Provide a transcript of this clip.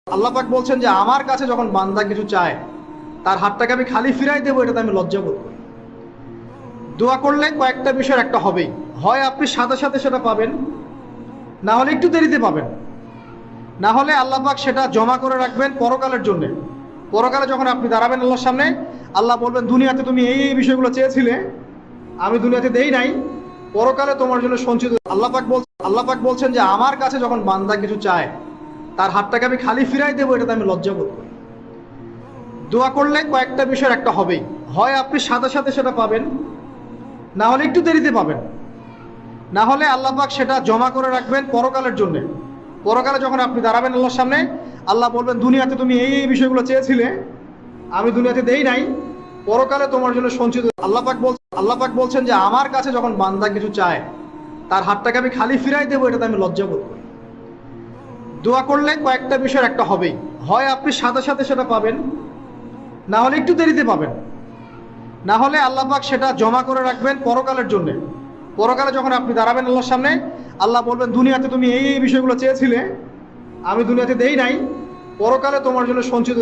আল্লাহ পাক বলছেন যে আমার কাছে যখন বান্দা কিছু চায় তার হাতটাকে আমি খালি ফিরাই দেবো, এটাতে আমি লজ্জা বোধ করি। দোয়া করলে কয়েকটা বিষয়ের একটা হবেই, হয় আপনি সাথে সাথে সেটা পাবেন, না হলে একটু দেরিতে পাবেন, না হলে আল্লাহ পাক সেটা জমা করে রাখবেন পরকালের জন্য। পরকালে যখন আপনি দাঁড়াবেন আল্লাহর সামনে, আল্লাহ বলবেন দুনিয়াতে তুমি এই এই বিষয়গুলো চেয়েছিলে, আমি দুনিয়াতে দেই নাই, পরকালে তোমার জন্য সঞ্চিত। আল্লাহ পাক বলছেন যে আমার কাছে যখন বান্দা কিছু চায় তার হাতটাকে আমি খালি ফিরাই দেবো, এটাতে আমি লজ্জা বোধ করি। দোয়া করলে কয়েকটা বিষয়ের একটা হবেই, হয় আপনি সাথে সাথে সেটা পাবেন, না হলে একটু দেরিতে পাবেন, না হলে আল্লাহ পাক সেটা জমা করে রাখবেন পরকালের জন্য। পরকালে যখন আপনি দাঁড়াবেন আল্লাহর সামনে, আল্লাহ বলবেন দুনিয়াতে তুমি এই এই বিষয়গুলো চেয়েছিলে, আমি দুনিয়াতে দেই নাই, পরকালে তোমার জন্য সঞ্চিত। আল্লাহ পাক বলছেন যে আমার কাছে যখন বান্দা কিছু চায় তার হাতটাকে আমি খালি ফিরাই দেবো, এটাতে আমি লজ্জা বোধ করি। দোয়া করলে কয়েকটা বিষয়ের একটা হবেই, হয় আপনি সাথে সাথে সেটা পাবেন, না হলে একটু দেরিতে পাবেন, না হলে আল্লাহ পাক সেটা জমা করে রাখবেন পরকালের জন্য। পরকালে যখন আপনি দাঁড়াবেন আল্লাহর সামনে, আল্লাহ বলবেন দুনিয়াতে তুমি এই এই বিষয়গুলো চেয়েছিলে, আমি দুনিয়াতে দেই নাই, পরকালে তোমার জন্য সঞ্চিত।